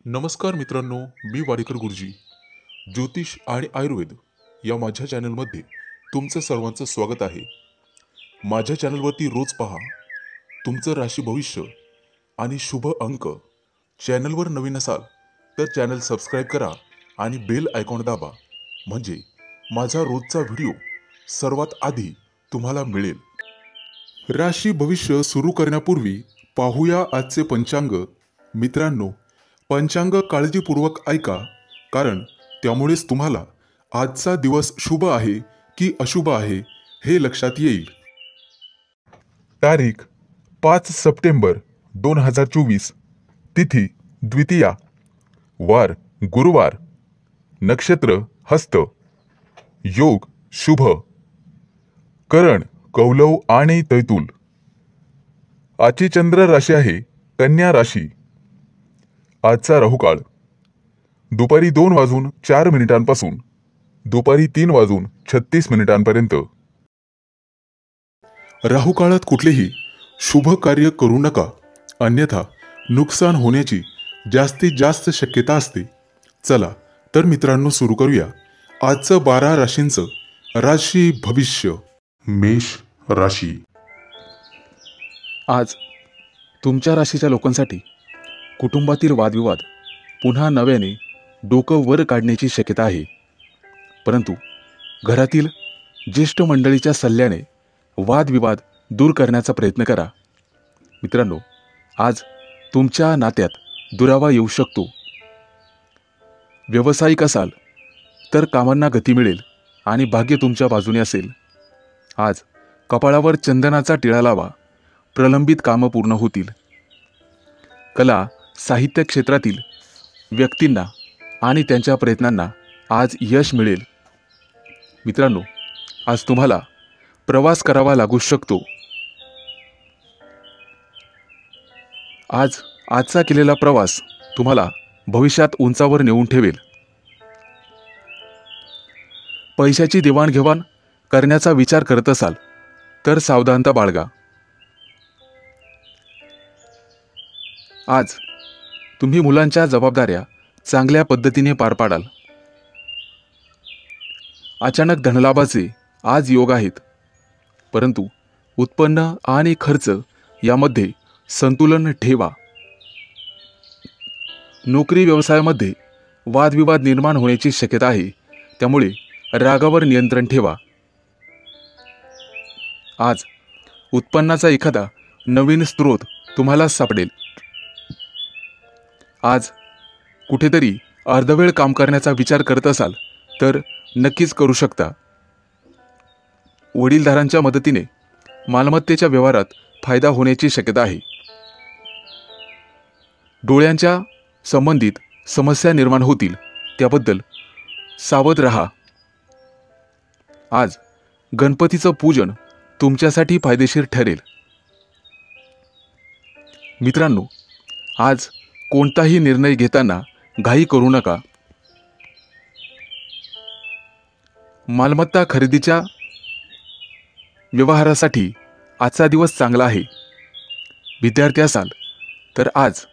नमस्कार मित्रांनो, मी वाडेकर गुरुजी. ज्योतिष आणि आयुर्वेद या माझ्या चॅनलमध्ये तुमचं सर्वांचं स्वागत आहे. माझ्या चॅनलवरती रोज पहा तुमचं राशी भविष्य आणि शुभ अंक. चॅनलवर नवीन असाल तर चॅनल सबस्क्राईब करा आणि बेल आयकॉन दाबा, म्हणजे माझा रोजचा व्हिडिओ सर्वात आधी तुम्हाला मिळेल. राशी भविष्य सुरू करण्यापूर्वी पाहूया आजचे पंचांग. मित्रांनो, पंचांग काळजीपूर्वक ऐका, कारण त्यामुळेच तुम्हाला आजचा दिवस शुभ आहे की अशुभ आहे हे लक्षात येईल. तारीख 5 सप्टेंबर 2024. तिथी द्वितीया, वार गुरुवार, नक्षत्र हस्त, योग शुभ, करण कौलव आणि तैतूल. आजची चंद्र राशी आहे कन्या राशी. आजचा राहुकाळ दुपारी 2:04 दुपारी 3:36 राहुकाळात कुठलेही शुभ कार्य करू नका, अन्यथा नुकसान होण्याची जास्तीत जास्त शक्यता असते. चला तर मित्रांनो, सुरू करूया आजचं 12 राशींचं राशी भविष्य. मेष राशी. आज तुमच्या राशीच्या लोकांसाठी कुटुंबातील वादविवाद पुन्हा नव्याने डोकं वर काढण्याची शक्यता आहे. परंतु घरातील ज्येष्ठ मंडळीच्या सल्ल्याने वादविवाद दूर करण्याचा प्रयत्न करा. मित्रांनो, आज तुमच्या नात्यात दुरावा येऊ शकतो. व्यावसायिक असाल तर कामांना गती मिळेल आणि भाग्य तुमच्या बाजूने असेल. आज कपाळावर चंदनाचा टिळा लावा, प्रलंबित कामं पूर्ण होतील. कला साहित्य क्षेत्रातील व्यक्तींना आणि त्यांच्या प्रयत्नांना आज यश मिळेल. मित्रांनो, आज तुम्हाला प्रवास करावा लागू शकतो. आजचा केलेला प्रवास तुम्हाला भविष्यात उंचावर नेऊन ठेवेल. पैशाची देवाणघेवाण करण्याचा विचार करत असाल तर सावधानता बाळगा. आज तुम्ही मुलांच्या जबाबदाऱ्या चांगल्या पद्धतीने पार पाडाल. अचानक धनलाभाचे आज योग आहेत, परंतु उत्पन्न आणि खर्च यामध्ये संतुलन ठेवा. नोकरी व्यवसायामध्ये वादविवाद निर्माण होण्याची शक्यता आहे, त्यामुळे रागावर नियंत्रण ठेवा. आज उत्पन्नाचा एखादा नवीन स्रोत तुम्हाला सापडेल. आज कुठेतरी अर्धवेळ काम करण्याचा विचार करत असाल तर नक्कीच करू शकता. वडीलधारांच्या मदतीने मालमत्तेच्या व्यवहारात फायदा होण्याची शक्यता आहे. डोळ्यांच्या संबंधित समस्या निर्माण होतील, त्याबद्दल सावध रहा. आज गणपतीचं पूजन तुमच्यासाठी फायदेशीर ठरेल. मित्रांनो, आज कोणताही निर्णय घेताना घाई करू नका. मालमत्ता खरेदीच्या व्यवहारासाठी आजचा दिवस चांगला आहे. विद्यार्थी असाल तर आज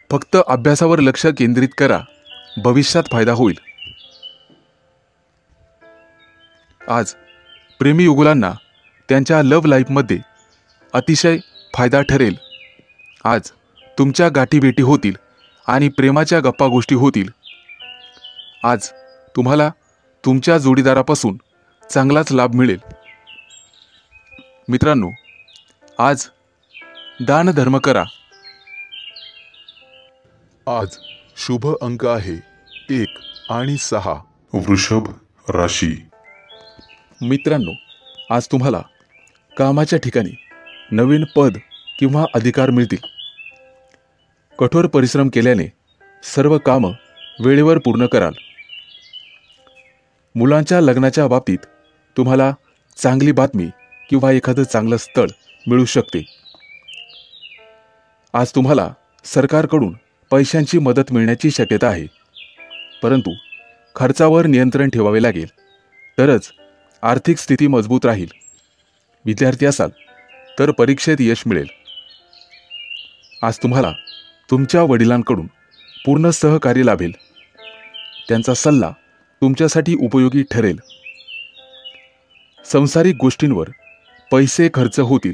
फक्त अभ्यासावर लक्ष केंद्रित करा, भविष्यात फायदा होईल. आज प्रेमी युगुलांना त्यांच्या लव्ह लाईफमध्ये अतिशय फायदा ठरेल. आज तुमच्या गाठीभेटी होतील आणि प्रेमाच्या गप्पा गोष्टी होतील. आज तुम्हाला तुमच्या जोडीदारापासून चांगलाच लाभ मिळेल. मित्रांनो, आज दानधर्म करा. आज शुभ अंक आहे 1 आणि 6. वृषभ राशी. मित्रांनो, आज तुम्हाला कामाच्या ठिकाणी नवीन पद किंवा अधिकार मिळतील. कठोर परिश्रम केल्याने सर्व कामं वेळेवर पूर्ण कराल. मुलांच्या लग्नाच्या बाबतीत तुम्हाला चांगली बातमी किंवा एखादं चांगलं स्थळ मिळू शकते. आज तुम्हाला सरकारकडून पैशांची मदत मिळण्याची शक्यता आहे, परंतु खर्चावर नियंत्रण ठेवावे लागेल, तरच आर्थिक स्थिती मजबूत राहील. विद्यार्थी असाल तर परीक्षेत यश मिळेल. आज तुम्हाला तुमच्या वडिलांकडून पूर्ण सहकार्य लाभेल. त्यांचा सल्ला तुमच्यासाठी उपयोगी ठरेल. सांसारिक गोष्टींवर पैसे खर्च होतील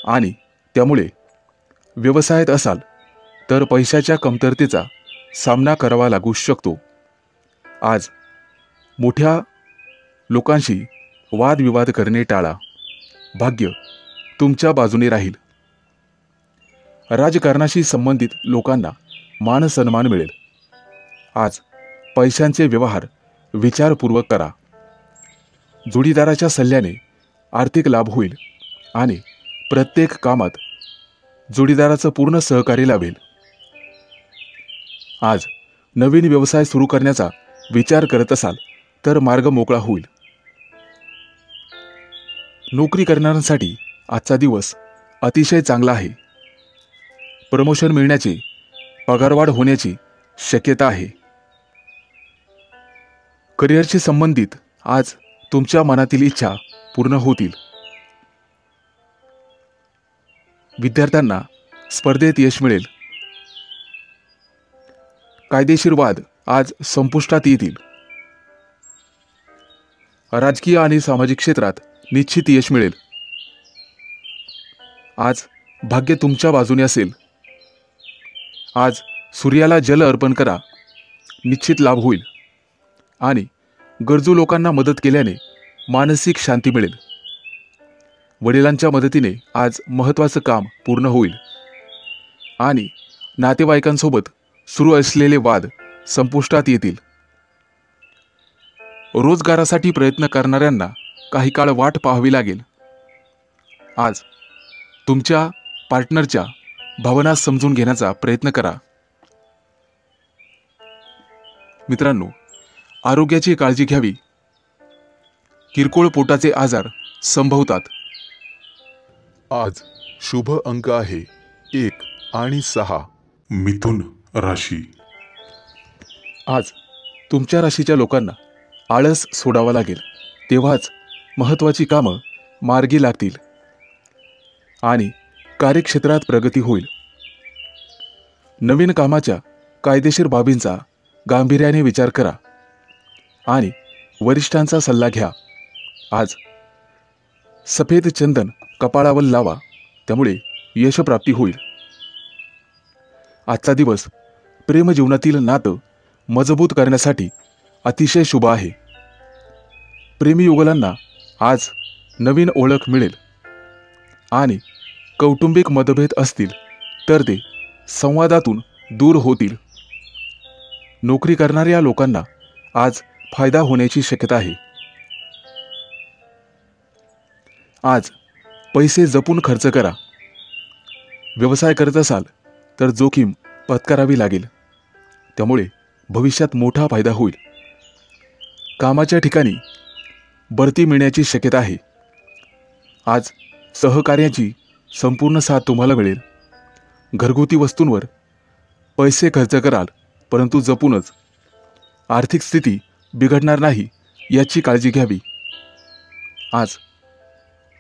आणि त्यामुळे व्यवसायात असाल तर पैशाच्या कमतरतेचा सामना करावा लागू शकतो. आज मोठ्या लोकांशी वादविवाद करणे टाळा. भाग्य तुमच्या बाजूने राहील. राजकारणाशी संबंधित लोकांना मान सन्मान मिळेल. आज पैशांचे व्यवहार विचारपूर्वक करा. जोडीदाराच्या सल्ल्याने आर्थिक लाभ होईल आणि प्रत्येक कामात जोडीदाराचं पूर्ण सहकार्य लाभेल. आज नवीन व्यवसाय सुरू करण्याचा विचार करत असाल तर मार्ग मोकळा होईल. नोकरी करणाऱ्यांसाठी आजचा दिवस अतिशय चांगला आहे. प्रमोशन मिळण्याची, पगारवाढ होण्याची शक्यता आहे. करिअरशी संबंधित आज तुमच्या मनातील इच्छा पूर्ण होतील. विद्यार्थ्यांना स्पर्धेत यश मिळेल. कायदेशीर वाद आज संपुष्टात येतील. राजकीय आणि सामाजिक क्षेत्रात निश्चित यश मिळेल. आज भाग्य तुमच्या बाजूने असेल. आज सूर्याला जल अर्पण करा. निश्चित लाभ होईल आणि गरजू लोकांना मदत केल्याने मानसिक शांती मिळेल. वडिलांच्या मदतीने आज महत्त्वाचं काम पूर्ण होईल आणि नातेवाईकांसोबत सुरू असलेले वाद संपुष्टात येतील. रोजगारासाठी प्रयत्न करणाऱ्यांना काही काळ वाट पाहावी लागेल. आज तुमच्या पार्टनरच्या भावना समजून घेण्याचा प्रयत्न करा. मित्रांनो, आरोग्याची काळजी घ्यावी. किरकोळ पोटाचे आजार संभवतात. आज शुभ अंक आहे 1 आणि 6. मिथुन राशी. आज तुमच्या राशीच्या लोकांना आळस सोडावा लागेल. तेव्हाच महत्त्वाची कामं मार्गी लागतील आणि कार्यक्षेत्रात प्रगती होईल. नवीन कामाच्या कायदेशीर बाबींचा गांभीर्याने विचार करा आणि वरिष्ठांचा सल्ला घ्या. आज सफेद चंदन कपाळावर लावा. त्यामुळे यशप्राप्ती होईल. आजचा दिवस प्रेमजीवनातील नातं मजबूत करण्यासाठी अतिशय शुभ आहे. प्रेमीयुगलांना आज नवीन ओळख मिळेल आणि कौटुंबिक मतभेद असतील तर ते संवादातून दूर होतील. नोकरी करणाऱ्या लोकांना आज फायदा होण्याची शक्यता आहे. आज पैसे जपून खर्च करा. व्यवसाय करत असाल तर जोखीम पत्करावी लागेल. त्यामुळे भविष्यात मोठा फायदा होईल. कामाच्या ठिकाणी बढती मिळण्याची शक्यता आहे. आज सहकार्याची संपूर्ण साथ तुम्हाला मिळेल. घरगुती वस्तूंवर पैसे खर्च कराल, परंतु जपूनच. आर्थिक स्थिती बिघडणार नाही याची काळजी घ्यावी. आज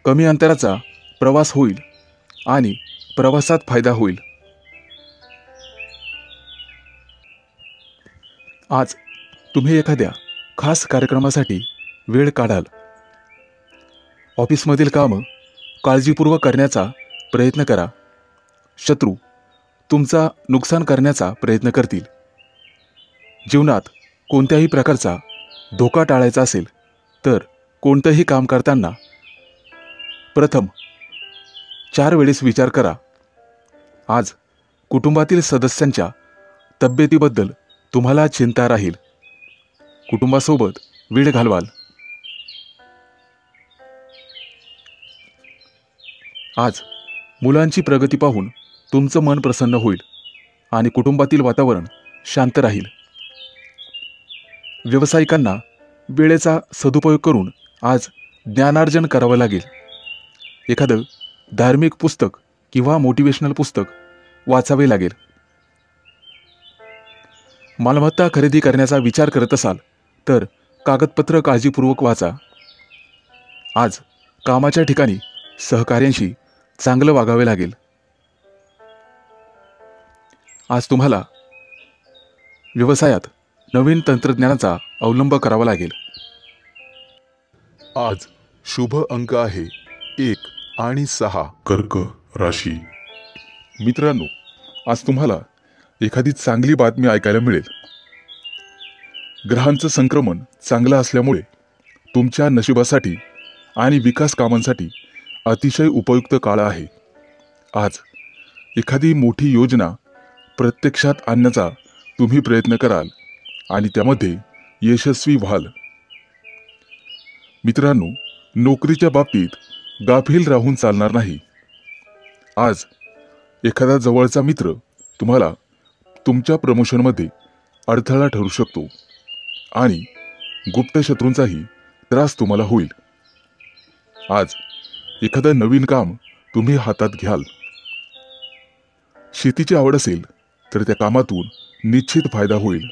कमी अंतराचा प्रवास होईल आणि प्रवासात फायदा होईल. आज तुम्ही एखाद्या खास कार्यक्रमासाठी वेळ काढाल. ऑफिसमधील कामं काळजीपूर्वक करण्याचा प्रयत्न करा. शत्रू तुमचा नुकसान करण्याचा प्रयत्न करतील. जीवनात कोणत्याही प्रकारचा धोका टाळायचा असेल तर कोणतंही काम करताना प्रथम 4 वेळेस विचार करा. आज कुटुंबातील सदस्यांच्या तब्येतीबद्दल तुम्हाला चिंता राहील. कुटुंबासोबत वेळ घालवाल. आज मुलांची प्रगती पाहून तुमचं मन प्रसन्न होईल आणि कुटुंबातील वातावरण शांत राहील. व्यावसायिकांना वेळेचा सदुपयोग करून आज ज्ञानार्जन करावं लागेल. एखादं धार्मिक पुस्तक किंवा मोटिवेशनल पुस्तक वाचावे लागेल. मालमत्ता खरेदी करण्याचा विचार करत असाल तर कागदपत्र काळजीपूर्वक वाचा. आज कामाच्या ठिकाणी सहकाऱ्यांशी चांगलं वागावे लागेल. आज तुम्हाला व्यवसायात नवीन तंत्रज्ञानाचा अवलंब करावा लागेल. आज शुभ अंक आहे 1 आणि 6. कर्क राशी. मित्रांनो, आज तुम्हाला एखादी चांगली बातमी ऐकायला मिळेल. ग्रहांचं संक्रमण चांगलं असल्यामुळे तुमच्या नशिबासाठी आणि विकास कामांसाठी अतिशय उपयुक्त काळ आहे. आज एखादी मोठी योजना प्रत्यक्षात आणण्याचा तुम्ही प्रयत्न कराल आणि त्यामध्ये यशस्वी व्हाल. मित्रांनो, नोकरीच्या बाबतीत गाफील राहून चालणार नाही. आज एखादा जवळचा मित्र तुम्हाला तुमच्या प्रमोशनमध्ये अडथळा ठरू शकतो आणि गुप्त शत्रूंचाही त्रास तुम्हाला होईल. आज एखादं नवीन काम तुम्ही हातात घ्याल. शेतीची आवड असेल तर त्या कामातून निश्चित फायदा होईल.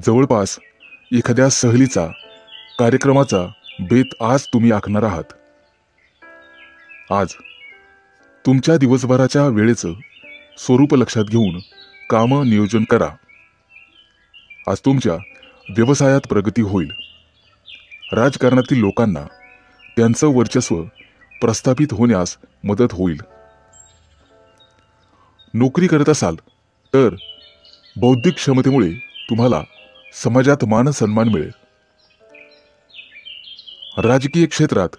जवळपास एखाद्या सहलीचा कार्यक्रमाचा बेत आज तुम्ही आखणार आहात. आज तुमच्या दिवसभराच्या वेळेचं स्वरूप लक्षात घेऊन कामं नियोजन करा. आज तुमच्या व्यवसायात प्रगती होईल. राजकारणातील लोकांना त्यांचं वर्चस्व प्रस्थापित होण्यास मदत होईल. नोकरी करत असाल तर बौद्धिक क्षमतेमुळे तुम्हाला समाजात मान सन्मान मिळेल. राजकीय क्षेत्रात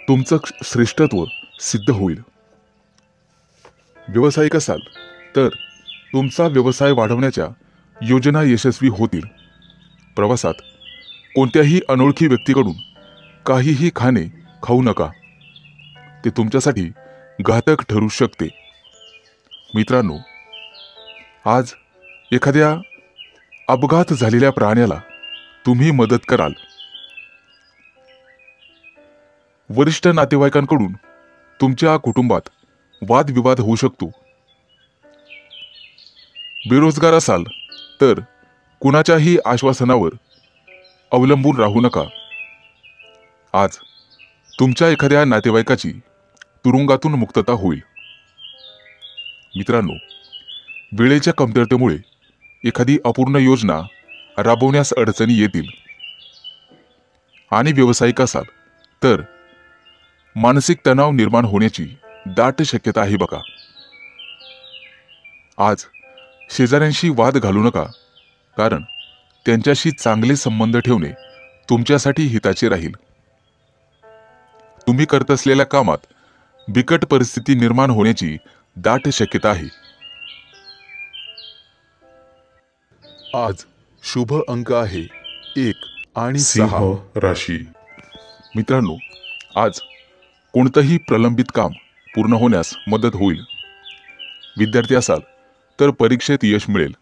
तुमचं श्रेष्ठत्व सिद्ध होईल. व्यावसायिक असाल तर तुमचा व्यवसाय वाढवण्याच्या योजना यशस्वी होतील. प्रवासात कोणत्याही अनोळखी व्यक्तीकडून काहीही खाणे खाऊ नका. ते तुमच्यासाठी घातक ठरू शकते. मित्रांनो, आज एखाद्या अपघात झालेल्या प्राण्याला तुम्ही मदत कराल. वरिष्ठ नातेवाईकांकडून तुमच्या कुटुंबात वादविवाद होऊ शकतो. बेरोजगार असाल तर कुणाच्याही आश्वासनावर अवलंबून राहू नका. आज तुमच्या एखाद्या नातेवाईकाची तुरुंगातून मुक्तता होईल. मित्रांनो, वेळेच्या कमतरतेमुळे एखादी अपूर्ण योजना राबवण्यास अडचणी येतील. आणि व्यावसायिक असाल तर मानसिक तणाव निर्माण होण्याची दाट शक्यता आहे बघा. आज शेजाऱ्यांशी वाद घालू नका, कारण त्यांच्याशी चांगले संबंध ठेवणे तुमच्यासाठी हिताचे राहील. तुम्ही करत असलेल्या कामात बिकट परिस्थिती निर्माण होण्याची दाट शक्यता आहे. आज शुभ अंक आहे 1 आणि 6. राशी. मित्रांनो, आज कोणतंही प्रलंबित काम पूर्ण होण्यास मदत होईल. विद्यार्थी असाल तर परीक्षेत यश मिळेल.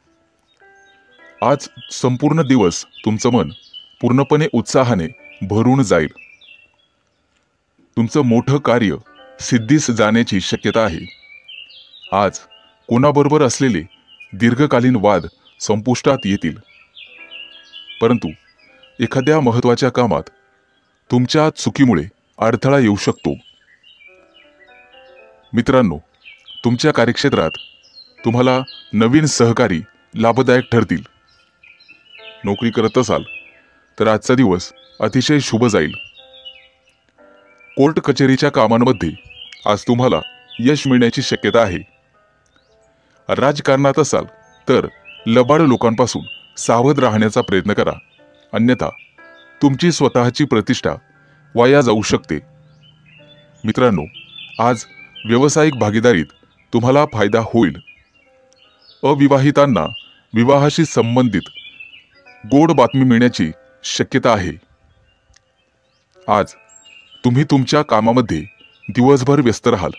आज संपूर्ण दिवस तुमचं मन पूर्णपणे उत्साहाने भरून जाईल. तुमचं मोठं कार्य सिद्धीस जाण्याची शक्यता आहे. आज कोणाबरोबर असलेले दीर्घकालीन वाद संपुष्टात येतील. परंतु एखाद्या महत्त्वाच्या कामात तुमच्या चुकीमुळे अडथळा येऊ शकतो. मित्रांनो, तुमच्या कार्यक्षेत्रात तुम्हाला नवीन सहकारी लाभदायक ठरतील. नोकरी करत असाल तर आजचा दिवस अतिशय शुभ जाईल. कोर्ट कचेरीच्या कामांमध्ये आज तुम्हाला यश मिळण्याची शक्यता आहे. राजकारणात असाल तर लबाड लोकांपासून सावध राहण्याचा प्रयत्न करा, अन्यथा तुमची स्वतःची प्रतिष्ठा वाया जाऊ शकते. मित्रांनो, आज व्यावसायिक भागीदारीत तुम्हाला फायदा होईल. अविवाहितांना विवाहाशी संबंधित गोड बातमी मिळण्याची शक्यता आहे. आज तुम्ही तुमच्या कामामध्ये दिवसभर व्यस्त राहाल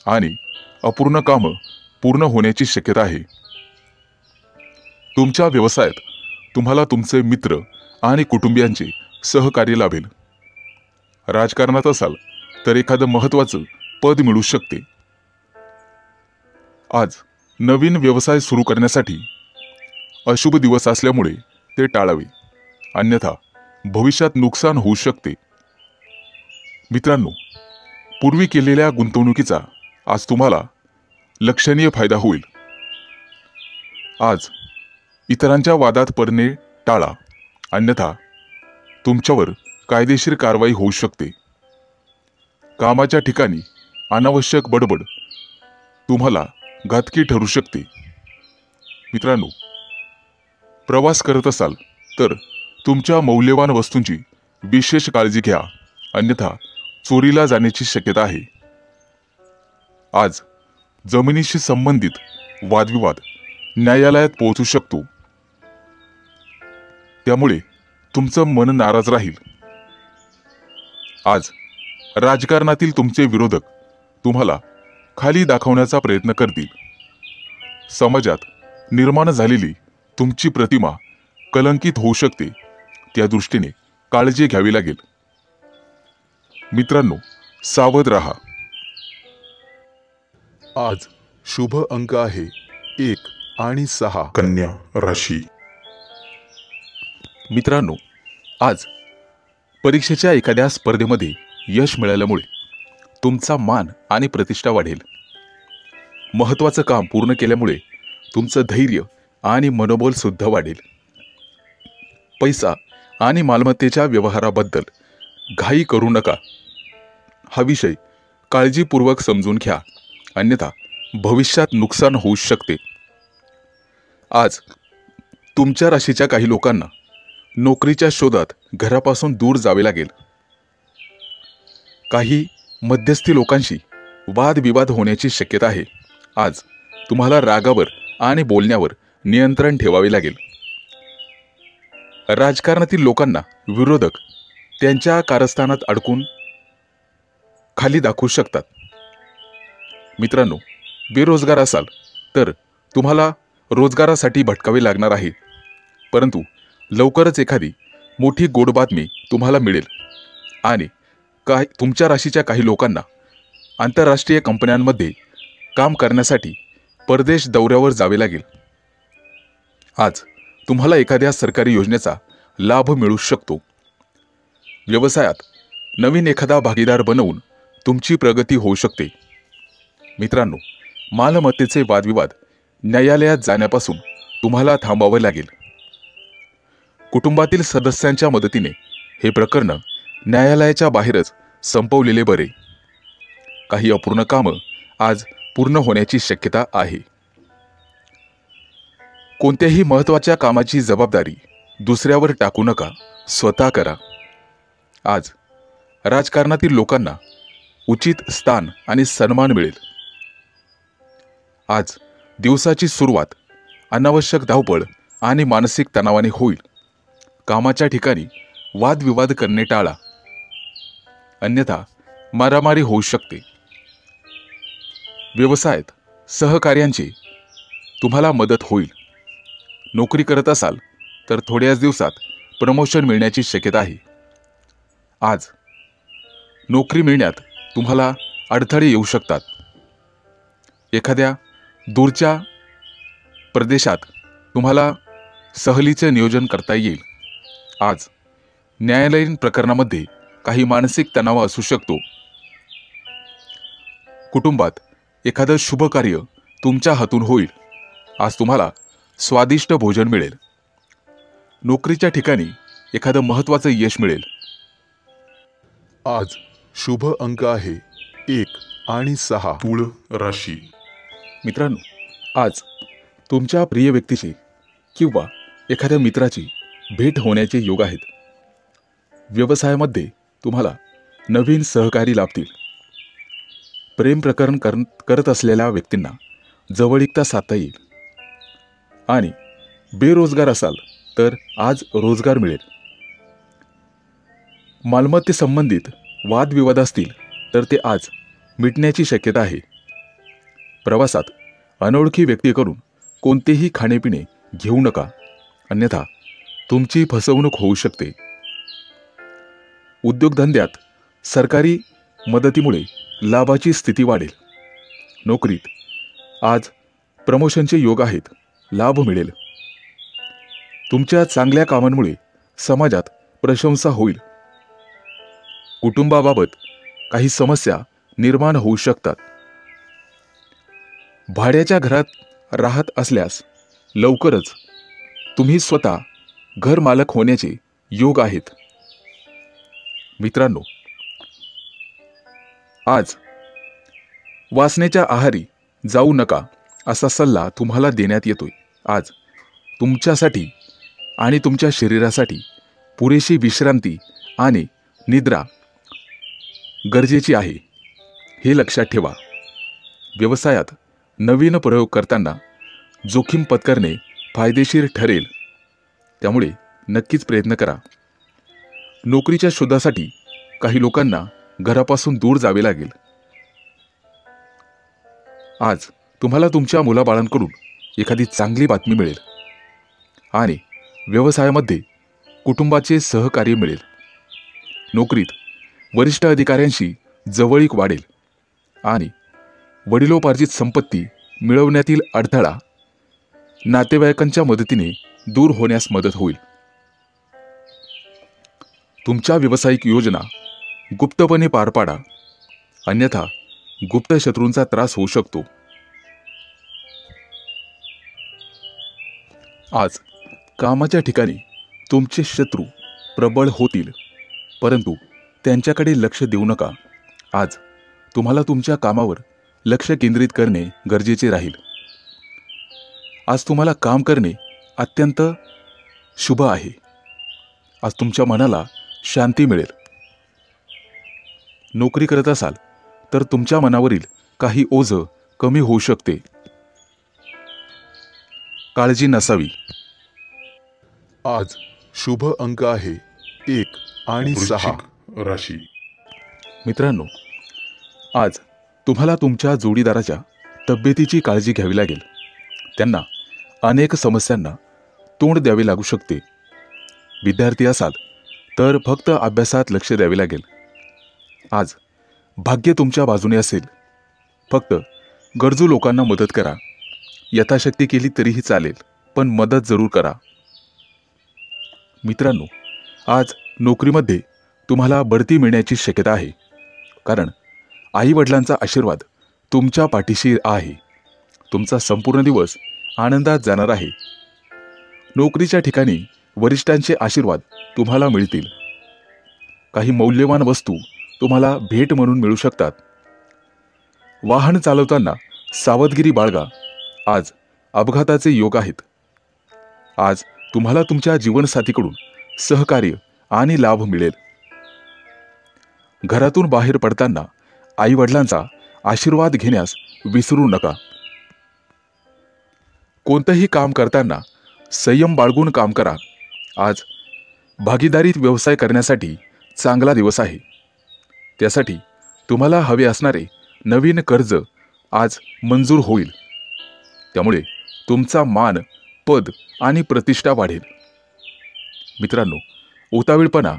आणि अपूर्ण कामं पूर्ण होण्याची शक्यता आहे. तुमच्या व्यवसायात तुम्हाला तुमचे मित्र आणि कुटुंबियांचे सहकार्य लाभेल. राजकारणात असाल तर एखादं महत्त्वाचं पद मिळू शकते. आज नवीन व्यवसाय सुरू करण्यासाठी अशुभ दिवस असल्यामुळे ते टाळावे, अन्यथा भविष्यात नुकसान होऊ शकते. मित्रांनो, पूर्वी केलेल्या गुंतवणुकीचा आज तुम्हाला लक्षणीय फायदा होईल. आज इतरांच्या वादात पडणे टाळा, अन्यथा तुमच्यावर कायदेशीर कारवाई होऊ शकते. कामाच्या ठिकाणी अनावश्यक बडबड तुम्हाला घातकी ठरू शकते. मित्रांनो, प्रवास करत असाल तर तुमच्या मौल्यवान वस्तूंची विशेष काळजी घ्या, अन्यथा चोरीला जाण्याची शक्यता आहे. आज जमिनीशी संबंधित वादविवाद न्यायालयात पोहोचू शकतो, त्यामुळे तुमचं मन नाराज राहील. आज राजकारणातील तुमचे विरोधक तुम्हाला खाली दाखवण्याचा प्रयत्न करतील. समाजात निर्माण झालेली तुमची प्रतिमा कलंकित होऊ शकते, त्या दृष्टीने काळजी घ्यावी लागेल. मित्रांनो, सावध राहा. आज शुभ अंक आहे 1 आणि 6. कन्या राशी. मित्रांनो, आज परीक्षेच्या एखाद्या स्पर्धेमध्ये यश मिळाल्यामुळे तुमचा मान आणि प्रतिष्ठा वाढेल. महत्त्वाचं काम पूर्ण केल्यामुळे तुमचं धैर्य आणि मनोबल सुद्धा वाढेल. पैसा आणि मालमत्तेच्या व्यवहाराबद्दल घाई करू नका. हा विषय काळजीपूर्वक समजून घ्या, अन्यथा भविष्यात नुकसान होऊ शकते. आज तुमच्या राशीच्या काही लोकांना नोकरीच्या शोधात घरापासून दूर जावे लागेल. काही मध्यस्थी लोकांशी वादविवाद होण्याची शक्यता आहे. आज तुम्हाला रागावर आणि बोलण्यावर नियंत्रण ठेवावे लागेल. राजकारणातील लोकांना विरोधक त्यांच्या कारस्थानात अडकून खाली दाखवू शकतात. मित्रांनो, बेरोजगार असाल तर तुम्हाला रोजगारासाठी भटकावे लागणार आहे, परंतु लवकरच एखादी मोठी गोड बातमी तुम्हाला मिळेल. आणि तुमच्या राशीच्या काही लोकांना आंतरराष्ट्रीय कंपन्यांमध्ये काम करण्यासाठी परदेश दौऱ्यावर जावे लागेल. आज तुम्हाला एखाद्या सरकारी योजनेचा लाभ मिळू शकतो. व्यवसायात नवीन एखादा भागीदार बनवून तुमची प्रगती होऊ शकते. मित्रांनो, मालमत्तेचे वादविवाद न्यायालयात जाण्यापासून तुम्हाला थांबावं लागेल. कुटुंबातील सदस्यांच्या मदतीने हे प्रकरण न्यायालयाच्या बाहेरच संपवलेले बरे. काही अपूर्ण कामं आज पूर्ण होण्याची शक्यता आहे. कोणत्याही महत्त्वाच्या कामाची जबाबदारी दुसऱ्यावर टाकू नका, स्वतः करा. आज राजकारणातील लोकांना उचित स्थान आणि सन्मान मिळेल. आज दिवसाची सुरुवात अनावश्यक धावपळ आणि मानसिक तणावाने होईल. कामाच्या ठिकाणी वादविवाद करणे टाळा, अन्यथा मारामारी होऊ शकते. व्यवसायात सहकार्यांची तुम्हाला मदत होईल. नोकरी करत असाल तर थोड्याच दिवसात प्रमोशन मिळण्याची शक्यता आहे. आज नोकरी मिळण्यात तुम्हाला अडथळे येऊ शकतात. एखाद्या दूरच्या प्रदेशात तुम्हाला सहलीचे नियोजन करता येईल. आज न्यायालयीन प्रकरणामध्ये काही मानसिक तणाव असू शकतो. कुटुंबात एखादं शुभ कार्य तुमच्या हातून होईल. आज तुम्हाला स्वादिष्ट भोजन मिळेल. नोकरीच्या ठिकाणी एखादं महत्त्वाचं यश मिळेल. आज शुभ अंक आहे 1 आणि 6. तुळ राशी. मित्रांनो, आज तुमच्या प्रिय व्यक्तीची किंवा एखाद्या मित्राची भेट होण्याचे योग आहेत. व्यवसायामध्ये तुम्हाला नवीन सहकारी लाभतील. प्रेम प्रकरण करत असलेल्या व्यक्तींना जवळीकता साधता येईल. आणि बेरोजगार असाल तर आज रोजगार मिळेल. मालमत्ते संबंधित वादविवाद असतील तर ते आज मिटण्याची शक्यता आहे. प्रवासात अनोळखी व्यक्तीकडून कोणतेही खाणेपिणे घेऊ नका, अन्यथा तुमची फसवणूक होऊ शकते. उद्योगधंद्यात सरकारी मदतीमुळे लाभाची स्थिती वाढेल. नोकरीत आज प्रमोशनचे योग आहेत, लाभ मिळेल. तुमच्या चांगल्या कामांमुळे समाजात प्रशंसा होईल. कुटुंबाबाबत काही समस्या निर्माण होऊ शकतात. भाड्याच्या घरात राहत असल्यास लवकरच तुम्ही स्वतः घर मालक होण्याचे योग आहेत. मित्रांनो, आज वासनेच्या आहारी जाऊ नका असा सल्ला तुम्हाला देण्यात येतोय. आज तुमच्यासाठी आणि तुमच्या शरीरासाठी पुरेशी विश्रांती आणि निद्रा गरजेची आहे, हे लक्षात ठेवा. व्यवसायात नवीन प्रयोग करताना जोखीम पत्करणे फायदेशीर ठरेल, त्यामुळे नक्कीच प्रयत्न करा. नोकरीच्या शोधासाठी काही लोकांना घरापासून दूर जावे लागेल. आज तुम्हाला तुमच्या मुलाबाळांकडून एखादी चांगली बातमी मिळेल आणि व्यवसायामध्ये कुटुंबाचे सहकार्य मिळेल. नोकरीत वरिष्ठ अधिकाऱ्यांशी जवळीक वाढेल आणि वडिलोपार्जित संपत्ती मिळवण्यातील अडथळा नातेवाईकांच्या मदतीने दूर होण्यास मदत होईल. तुमच्या व्यावसायिक योजना गुप्तपणे पार पाडा, अन्यथा गुप्त शत्रूंचा त्रास होऊ शकतो. आज कामाच्या ठिकाणी तुमचे शत्रू प्रबळ होतील, परंतु त्यांच्याकडे लक्ष देऊ नका. आज तुम्हाला तुमच्या कामावर लक्ष केंद्रित करणे गरजेचे राहील. आज तुम्हाला काम करणे अत्यंत शुभ आहे. आज तुमच्या मनाला शांती मिळेल. नोकरी करत असाल तर तुमच्या मनावरील काही ओझं कमी होऊ शकते. काळजी नसावी. आज शुभ अंक आहे 1 आणि 6. राशी. मित्रांनो, आज तुम्हाला तुमच्या जोडीदाराच्या तब्येतीची काळजी घ्यावी लागेल. त्यांना अनेक समस्यांना तोंड द्यावे लागू शकते. विद्यार्थी असाल तर फक्त अभ्यासात लक्ष द्यावे लागेल. आज भाग्य तुमच्या बाजूने असेल. फक्त गरजू लोकांना मदत करा. यथाशक्ती केली तरीही चालेल, पण मदत जरूर करा. मित्रांनो, आज नोकरीमध्ये तुम्हाला बढती मिळण्याची शक्यता आहे, कारण आई वडिलांचा आशीर्वाद तुमच्या पाठीशी आहे. तुमचा संपूर्ण दिवस आनंदात जाणार आहे. नोकरीच्या ठिकाणी वरिष्ठांचे आशीर्वाद तुम्हाला मिळतील. काही मौल्यवान वस्तू तुम्हाला भेट म्हणून मिळू शकतात. वाहन चालवताना सावधगिरी बाळगा. आज अपघाताचे योग आहेत. आज तुम्हाला तुमच्या जीवनसाथीकडून सहकार्य आणि लाभ मिळेल. घरातून बाहेर पडताना आई वडिलांचा आशीर्वाद घेण्यास विसरू नका. कोणतंही काम करताना संयम बाळगून काम करा. आज भागीदारीत व्यवसाय करण्यासाठी चांगला दिवस आहे. त्यासाठी तुम्हाला हवे असणारे नवीन कर्ज आज मंजूर होईल. त्यामुळे तुमचा मान, पद आणि प्रतिष्ठा वाढेल. मित्रांनो, उतावीळपणा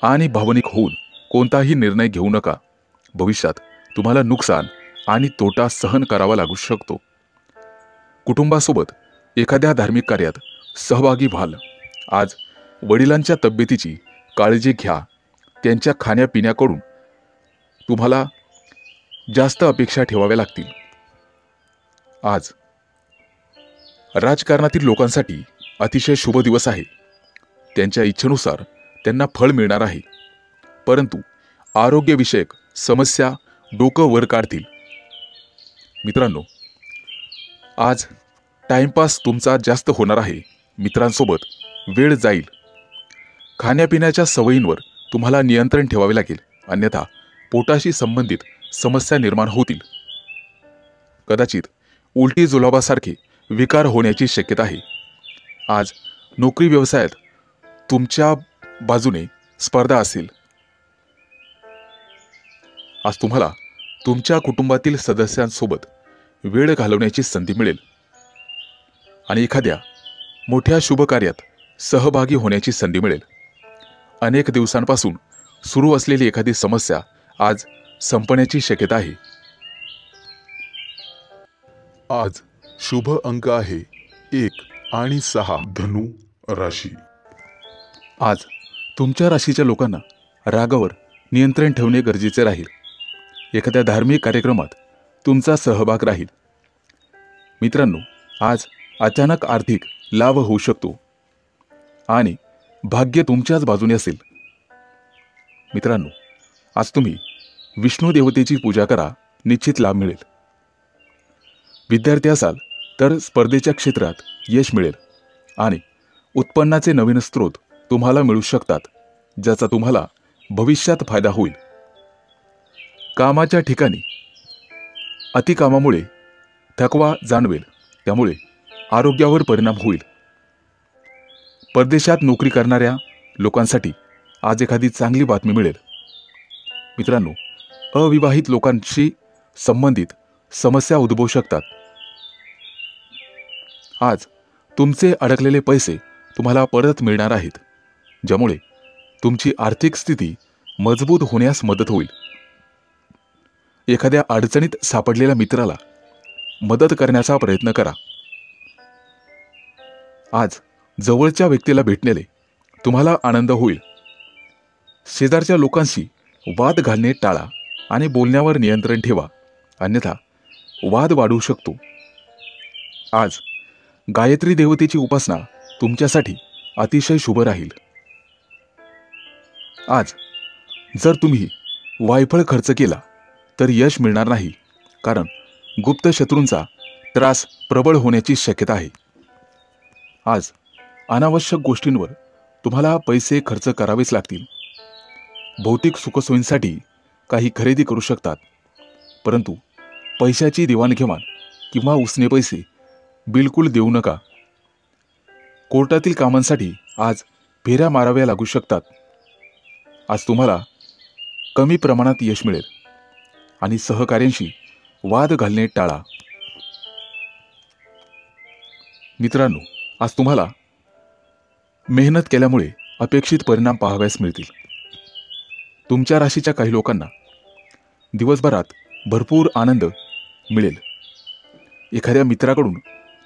आणि भावनिक होऊन कोणताही निर्णय घेऊ नका. भविष्यात तुम्हाला नुकसान आणि तोटा सहन करावा लागू शकतो. कुटुंबासोबत एखाद्या धार्मिक कार्यात सहभागी व्हाल. आज वडिलांच्या तब्येतीची काळजी घ्या. त्यांच्या खाण्यापिण्याकडून तुम्हाला जास्त अपेक्षा ठेवाव्या लागतील. आज राजकारणातील लोकांसाठी अतिशय शुभ दिवस आहे. त्यांच्या इच्छेनुसार त्यांना फळ मिळणार आहे, परंतु आरोग्यविषयक समस्या डोकं वर काढतील. मित्रांनो, आज टाइमपास तुमचा जास्त होणार आहे. मित्रांसोबत वेळ जाईल. खाण्यापिण्याच्या सवयींवर तुम्हाला नियंत्रण ठेवावे लागेल, अन्यथा पोटाशी संबंधित समस्या निर्माण होतील. कदाचित उलटी जुलाबासारखे विकार होण्याची शक्यता आहे. आज नोकरी व्यवसायात तुमच्या बाजूने स्पर्धा असेल. आज तुम्हाला तुमच्या कुटुंबातील सदस्यांसोबत वेळ घालवण्याची संधी मिळेल आणि एखाद्या मोठ्या शुभ कार्यात सहभागी होण्याची संधी मिळेल. अनेक दिवसांपासून सुरू असलेली एखादी समस्या आज संपण्याची शक्यता आहे. आज शुभ अंक आहे 1 आणि 6. धनु राशी. आज तुमच्या राशीच्या लोकांना रागावर नियंत्रण ठेवणे गरजेचे राहील. एखाद्या धार्मिक कार्यक्रमात तुमचा सहभाग राहील. मित्रांनो, आज अचानक आर्थिक लाभ होऊ शकतो आणि भाग्य तुमच्याच बाजूने असेल. मित्रांनो, आज तुम्ही विष्णू देवतेची पूजा करा, निश्चित लाभ मिळेल. विद्यार्थी असाल तर स्पर्धेच्या क्षेत्रात यश मिळेल आणि उत्पन्नाचे नवीन स्रोत तुम्हाला मिळू शकतात, ज्याचा तुम्हाला भविष्यात फायदा होईल. कामाच्या ठिकाणी अतिकामामुळे थकवा जाणवेल, त्यामुळे आरोग्यावर परिणाम होईल. परदेशात नोकरी करणाऱ्या लोकांसाठी आज एखादी चांगली बातमी मिळेल. मित्रांनो, अविवाहित लोकांशी संबंधित समस्या उद्भवू शकतात. आज तुमचे अडकलेले पैसे तुम्हाला परत मिळणार आहेत, ज्यामुळे तुमची आर्थिक स्थिती मजबूत होण्यास मदत होईल. एखाद्या अडचणीत सापडलेल्या मित्राला मदत करण्याचा प्रयत्न करा. आज जवळच्या व्यक्तीला भेटण्याने तुम्हाला आनंद होईल. शेजारच्या लोकांशी वाद घालणे टाळा आणि बोलण्यावर नियंत्रण ठेवा, अन्यथा वाद वाढू शकतो. आज गायत्री देवतेची उपासना तुमच्यासाठी अतिशय शुभ राहील. आज जर तुम्ही वायफळ खर्च केला तर यश मिळणार नाही, कारण गुप्त शत्रूंचा त्रास प्रबळ होण्याची शक्यता आहे. आज अनावश्यक गोष्टींवर तुम्हाला पैसे खर्च करावेच लागतील. भौतिक सुखसोयींसाठी काही खरेदी करू शकतात, परंतु पैशाची देवाणघेवाण किंवा उसने पैसे बिलकुल देऊ नका. कोर्टातील कामांसाठी आज फेऱ्या माराव्या लागू शकतात. आज तुम्हाला कमी प्रमाणात यश मिळेल आणि सहकाऱ्यांशी वाद घालणे टाळा. मित्रांनो, आज तुम्हाला मेहनत केल्यामुळे अपेक्षित परिणाम पाहाव्यास मिळतील. तुमच्या राशीच्या काही लोकांना दिवसभरात भरपूर आनंद मिळेल. एखाद्या मित्राकडून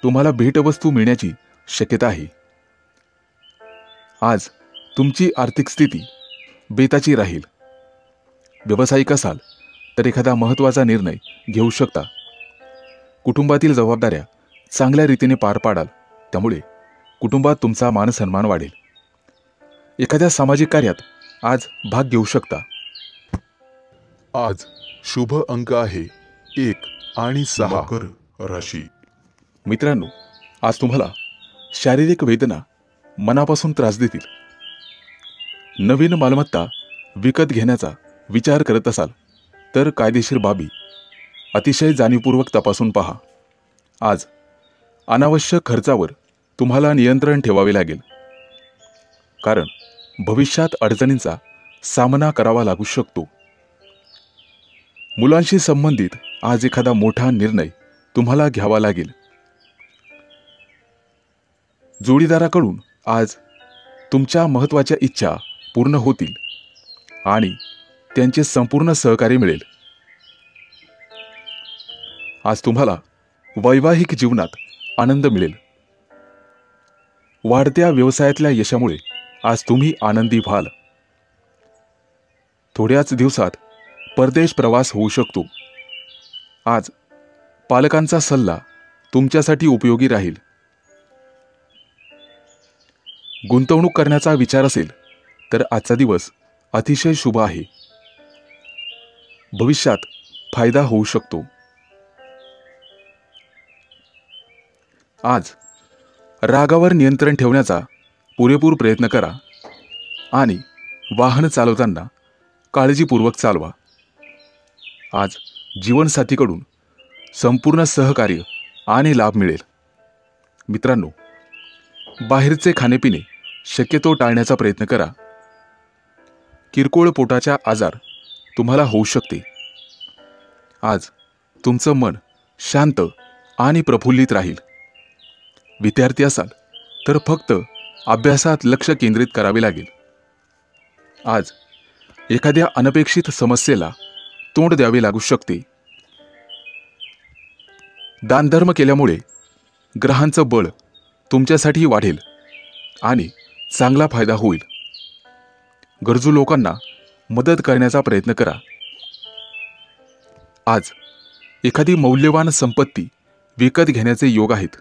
तुम्हाला भेटवस्तू मिळण्याची शक्यता आहे. आज तुमची आर्थिक स्थिती बेताची राहील. व्यावसायिक असाल तर एखादा महत्त्वाचा निर्णय घेऊ शकता. कुटुंबातील जबाबदाऱ्या चांगल्या रीतीने पार पाडाल, त्यामुळे कुटुंबात तुमचा मानसन्मान वाढेल. एखाद्या सामाजिक कार्यात आज भाग घेऊ शकता. आज शुभ अंक आहे 1 आणि 6. मकर राशी. मित्रांनो, आज तुम्हाला शारीरिक वेदना मनापासून त्रास देतील. नवीन मालमत्ता विकत घेण्याचा विचार करत असाल तर कायदेशीर बाबी अतिशय जाणीवपूर्वक तपासून पहा. आज अनावश्यक खर्चावर तुम्हाला नियंत्रण ठेवावे लागेल, कारण भविष्यात अडचणींचा सामना करावा लागू शकतो. मुलांशी संबंधित आज एखादा मोठा निर्णय तुम्हाला घ्यावा लागेल. जोडीदाराकडून आज तुमच्या महत्त्वाच्या इच्छा पूर्ण होतील आणि त्यांचे संपूर्ण सहकार्य मिळेल. आज तुम्हाला वैवाहिक जीवनात आनंद मिळेल. वाढत्या व्यवसायातल्या यशामुळे आज तुम्ही आनंदी व्हाल. थोड्याच दिवसात परदेश प्रवास होऊ शकतो. आज पालकांचा सल्ला तुमच्यासाठी उपयोगी राहील. गुंतवणूक करण्याचा विचार असेल तर आजचा दिवस अतिशय शुभ आहे. भविष्यात फायदा होऊ शकतो. आज रागावर नियंत्रण ठेवण्याचा पुरेपूर प्रयत्न करा आणि वाहन चालवताना काळजीपूर्वक चालवा. आज जीवनसाथीकडून संपूर्ण सहकार्य आणि लाभ मिळेल. मित्रांनो, बाहेरचे खाणेपिणे शक्यतो टाळण्याचा प्रयत्न करा. किरकोळ पोटाचा आजार तुम्हाला होऊ शकते. आज तुमचं मन शांत आणि प्रफुल्लित राहील. विद्यार्थी असाल तर फक्त अभ्यासात लक्ष केंद्रित करावे लागेल. आज एखाद्या अनपेक्षित समस्येला तोंड द्यावे लागू शकते. दानधर्म केल्यामुळे ग्रहांचं बळ तुमच्यासाठी वाढेल आणि चांगला फायदा होईल. गरजू लोकांना मदत करण्याचा प्रयत्न करा. आज एखादी मौल्यवान संपत्ती विकत घेण्याचे योग आहेत.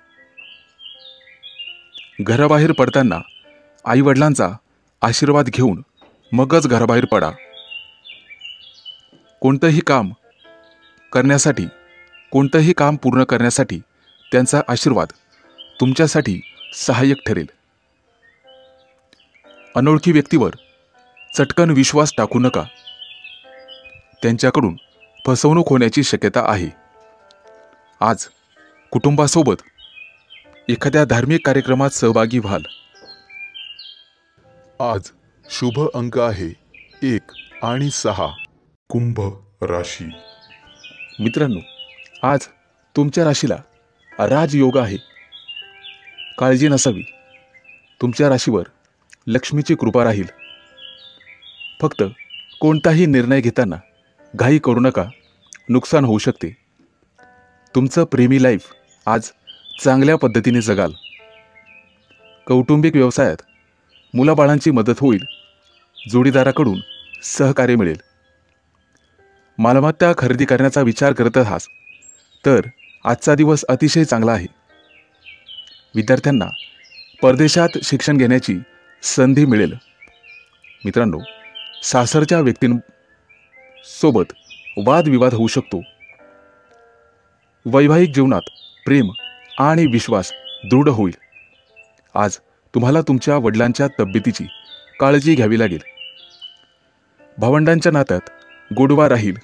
घराबाहेर पडताना आईवडिलांचा आशीर्वाद घेऊन मगच घराबाहेर पडा. कोणतंही काम पूर्ण करण्यासाठी त्यांचा आशीर्वाद तुमच्यासाठी सहाय्यक ठरेल. अनोळखी व्यक्तीवर चटकन विश्वास टाकू नका. त्यांच्याकडून फसवणूक होण्याची शक्यता आहे. आज कुटुंबासोबत एखाद्या धार्मिक कार्यक्रमात सहभागी व्हाल. आज शुभ अंक आहे 1 आणि 6. कुंभ राशी. मित्रांनो, आज तुमच्या राशीला राजयोग आहे. काळजी नसावी. तुमच्या राशीवर लक्ष्मीची कृपा राहील. फक्त कोणताही निर्णय घेताना घाई करू नका, नुकसान होऊ शकते. तुमचं प्रेमी लाईफ आज चांगल्या पद्धतीने जगाल. कौटुंबिक व्यवसायात मुलाबाळांची मदत होईल. जोडीदाराकडून सहकार्य मिळेल. मालमत्ता खरेदी करण्याचा विचार करत आहात तर आजचा दिवस अतिशय चांगला आहे. विद्यार्थ्यांना परदेशात शिक्षण घेण्याची संधी मिळेल. मित्रांनो, सासरच्या व्यक्तींसोबत वादविवाद होऊ शकतो. वैवाहिक जीवनात प्रेम आणि विश्वास दृढ होईल. आज तुम्हाला तुमच्या वडिलांच्या तब्येतीची काळजी घ्यावी लागेल. भावंडांच्या नात्यात गोडवा राहील.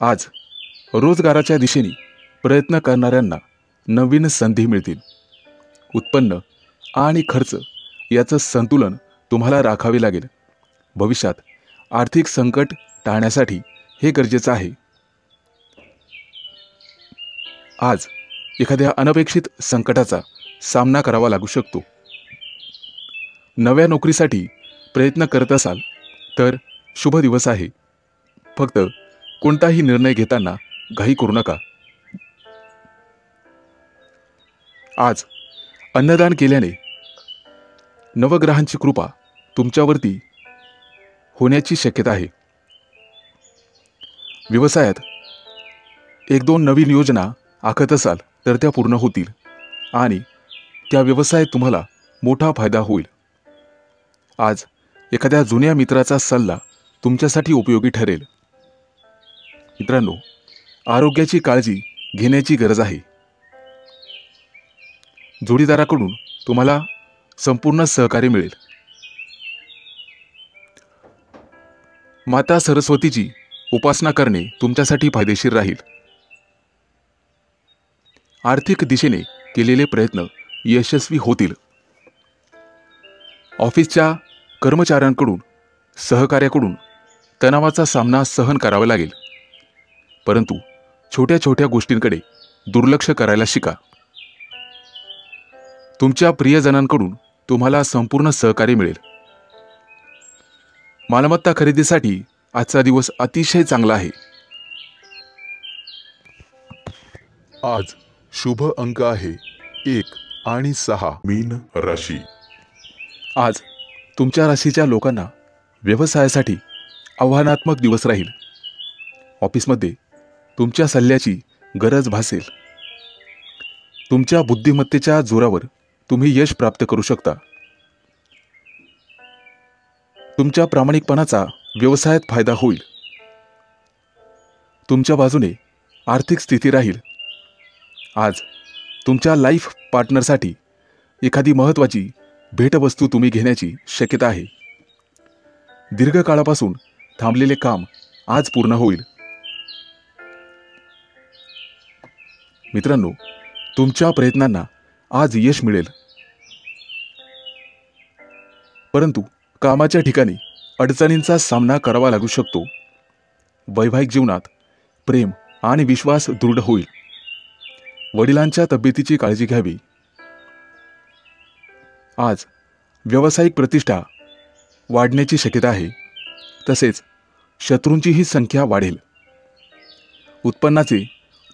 आज रोजगाराच्या दिशेने प्रयत्न करणाऱ्यांना नवीन संधी मिळतील. उत्पन्न आणि खर्च याचं संतुलन तुम्हाला राखावे लागेल. भविष्यात आर्थिक संकट टाळण्यासाठी हे गरजेचं आहे. आज एखाद्या अनपेक्षित संकटाचा सामना करावा लागू शकतो. नव्या नोकरीसाठी प्रयत्न करत असाल तर शुभ दिवस आहे. फक्त कोणताही निर्णय घेताना घाई करू नका. आज अन्नदान केल्याने नवग्रहांची कृपा तुमच्यावरती होण्याची शक्यता आहे. व्यवसायात 1-2 नवीन योजना आखत असाल तर त्या पूर्ण होतील आणि त्या व्यवसायात तुम्हाला मोठा फायदा होईल. आज एखाद्या जुन्या मित्राचा सल्ला तुमच्यासाठी उपयोगी ठरेल. मित्रांनो, आरोग्याची काळजी घेण्याची गरज आहे. जोडीदाराकडून तुम्हाला संपूर्ण सहकार्य मिळेल. माता सरस्वतीची उपासना करणे तुमच्यासाठी फायदेशीर राहील. आर्थिक दिशेने केलेले प्रयत्न यशस्वी होतील. ऑफिसच्या कर्मचाऱ्यांकडून सहकार्याकडून तणावाचा सामना सहन करावा लागेल. परंतु छोट्या छोट्या गोष्टींकडे दुर्लक्ष करायला शिका. तुमच्या प्रियजनांकडून तुम्हाला संपूर्ण सहकार्य मिळेल. मालमत्ता खरेदीसाठी आजचा दिवस अतिशय चांगला आहे. आज शुभ अंक आहे 1 आणि 6. मीन राशी. आज तुमच्या राशीच्या लोकांना व्यवसायासाठी आव्हानात्मक दिवस राहील. ऑफिसमध्ये तुमच्या सल्ल्याची गरज भासेल. तुमच्या बुद्धिमत्तेच्या जोरावर तुम्ही यश प्राप्त करू शकता. तुमच्या प्रामाणिकपणाचा व्यवसायात फायदा होईल. तुमच्या बाजूने आर्थिक स्थिती राहील. आज तुमच्या लाईफ पार्टनरसाठी एखादी महत्त्वाची भेटवस्तू तुम्ही घेण्याची शक्यता आहे. दीर्घकाळापासून थांबलेले काम आज पूर्ण होईल. मित्रांनो, तुमच्या प्रयत्नांना आज यश मिळेल. परंतु कामाच्या ठिकाणी अडचणींचा सामना करावा लागू शकतो. वैवाहिक जीवनात प्रेम आणि विश्वास दृढ होईल. वडिलांच्या तब्येतीची काळजी घ्यावी. आज व्यावसायिक प्रतिष्ठा वाढण्याची शक्यता आहे. तसेच शत्रूंचीही संख्या वाढेल. उत्पन्नाचे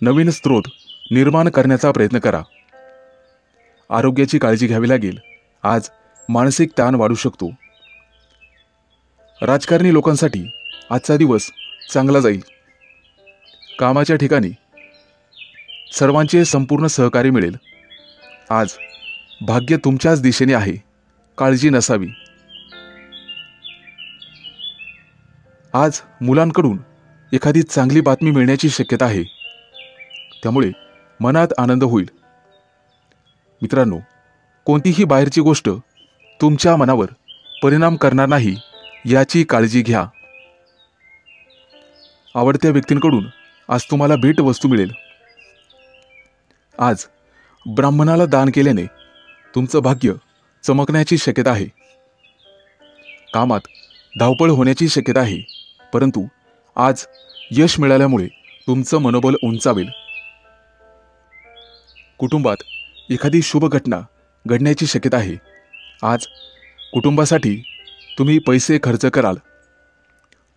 नवीन स्रोत निर्माण करण्याचा प्रयत्न करा. आरोग्याची काळजी घ्यावी लागेल. आज मानसिक ताण वाढू शकतो. राजकारणी लोकांसाठी आजचा दिवस चांगला जाईल. कामाच्या ठिकाणी सर्वांचे संपूर्ण सहकार्य मिळेल. आज भाग्य तुमच्याच दिशेने आहे, काळजी नसावी. आज मुलांकडून एखादी चांगली बातमी मिळण्याची शक्यता आहे, त्यामुळे मनात आनंद होईल. मित्रांनो, कोणतीही बाहेरची गोष्ट तुमच्या मनावर परिणाम करणार नाही याची काळजी घ्या. आवडत्या व्यक्तींकडून आज तुम्हाला भेटवस्तू मिळेल. आज ब्राह्मणाला दान केल्याने तुमचं भाग्य चमकण्याची शक्यता आहे. कामात धावपळ होण्याची शक्यता आहे, परंतु आज यश मिळाल्यामुळे तुमचं मनोबल उंचावेल. कुटुंबात एखादी शुभ घटना घडण्याची शक्यता आहे. आज कुटुंबासाठी तुम्ही पैसे खर्च कराल.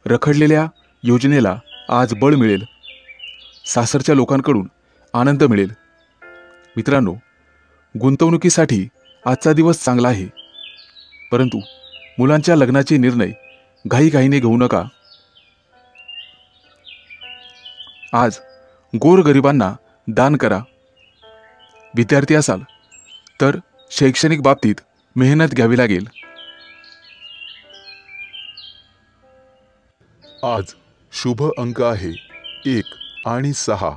रखडलेल्या योजनेला आज बळ मिळेल. सासरच्या लोकांकडून आनंद मिळेल. मित्रांनो, गुंतवणुकीसाठी आजचा दिवस चांगला आहे, परंतु मुलांच्या लग्नाचे निर्णय घाईघाईने घेऊ नका. आज गोरगरिबांना दान करा. विद्यार्थी असाल तर शैक्षणिक बाबतीत मेहनत घ्यावी लागेल. आज शुभ अंक आहे 1 आणि 6.